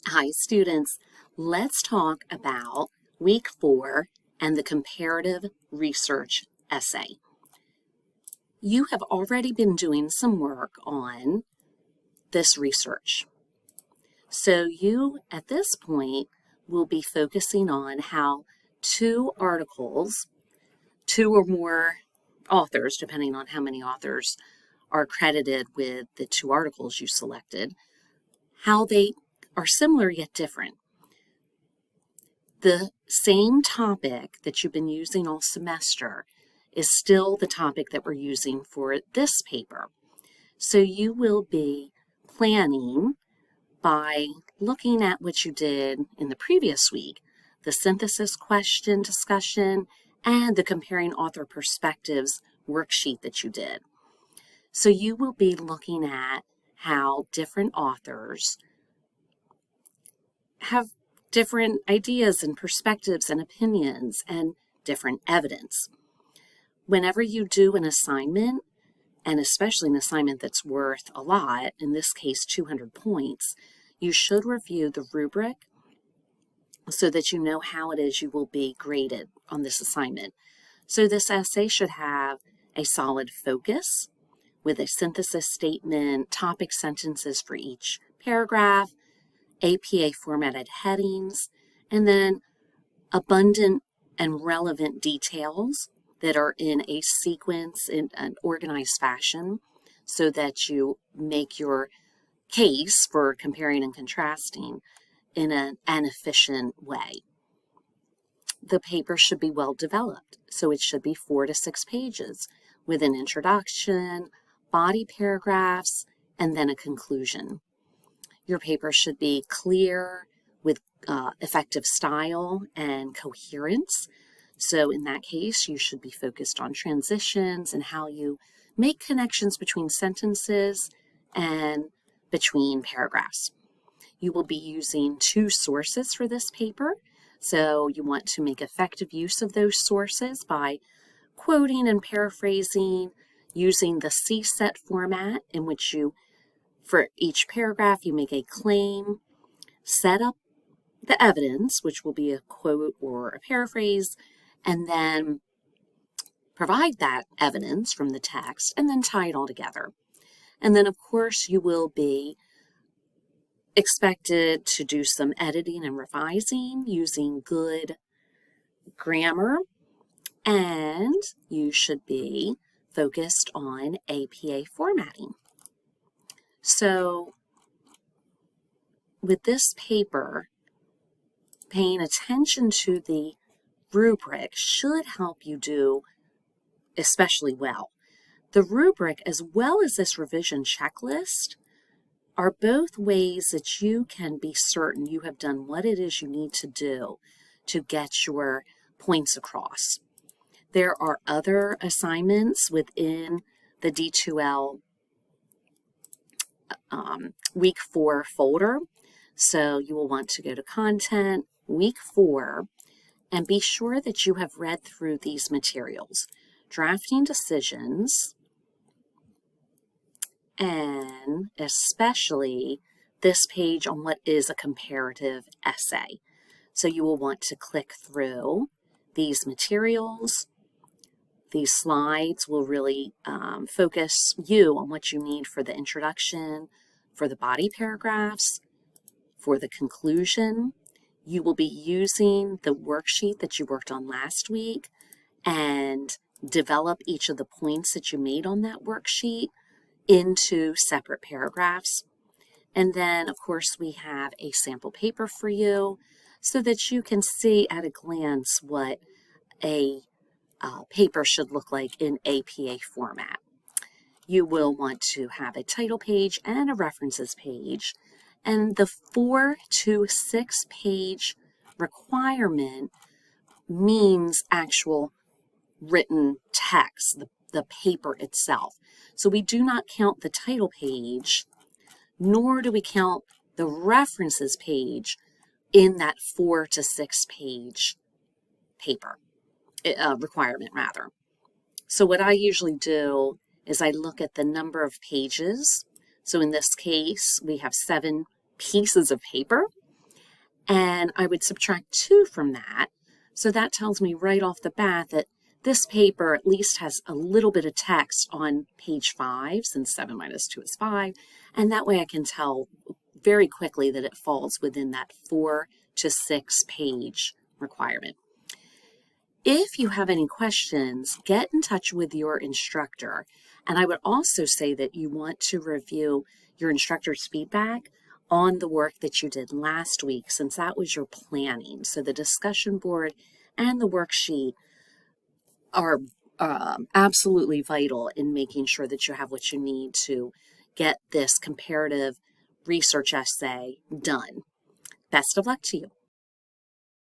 Hi, students. Let's talk about week 4 and the comparative research essay. You have already been doing some work on this research. So you, at this point, will be focusing on how two articles, two or more authors, depending on how many authors are credited with the two articles you selected, how they are similar yet different. The same topic that you've been using all semester is still the topic that we're using for this paper. So you will be planning by looking at what you did in the previous week, the synthesis question discussion, and the comparing author perspectives worksheet that you did. So you will be looking at how different authors have different ideas and perspectives and opinions and different evidence. Whenever you do an assignment, and especially an assignment that's worth a lot, in this case 200 points, you should review the rubric so that you know how it is you will be graded on this assignment. So this essay should have a solid focus with a synthesis statement, topic sentences for each paragraph, APA formatted headings, and then abundant and relevant details that are in a sequence in an organized fashion so that you make your case for comparing and contrasting in an efficient way. The paper should be well developed, so it should be 4 to 6 pages with an introduction, body paragraphs, and then a conclusion. Your paper should be clear with effective style and coherence. So in that case, you should be focused on transitions and how you make connections between sentences and between paragraphs. You will be using 2 sources for this paper. So you want to make effective use of those sources by quoting and paraphrasing using the C-set format in which you, for each paragraph, you make a claim, set up the evidence, which will be a quote or a paraphrase, and then provide that evidence from the text, and then tie it all together. And then, of course, you will be expected to do some editing and revising using good grammar, and you should be focused on APA formatting. So with this paper, paying attention to the rubric should help you do especially well. The rubric, as well as this revision checklist, are both ways that you can be certain you have done what it is you need to do to get your points across. There are other assignments within the D2L week 4 folder. So you will want to go to content, week 4, and be sure that you have read through these materials. Drafting decisions, and especially this page on what is a comparative essay. So you will want to click through these materials. These slides will really focus you on what you need for the introduction, for the body paragraphs, for the conclusion. You will be using the worksheet that you worked on last week and develop each of the points that you made on that worksheet into separate paragraphs. And then, of course, we have a sample paper for you so that you can see at a glance what a paper should look like in APA format. You will want to have a title page and a references page. And the 4 to 6 page requirement means actual written text, the paper itself. So we do not count the title page, nor do we count the references page in that 4 to 6 page paper, requirement rather. So what I usually do is I look at the number of pages. So in this case, we have 7 pieces of paper. and I would subtract 2 from that. So that tells me right off the bat that this paper at least has a little bit of text on page 5, since 7 minus 2 is 5, and that way I can tell very quickly that it falls within that 4 to 6 page requirement. If you have any questions, get in touch with your instructor. And I would also say that you want to review your instructor's feedback on the work that you did last week, since that was your planning. So the discussion board and the worksheet are absolutely vital in making sure that you have what you need to get this comparative research essay done. Best of luck to you.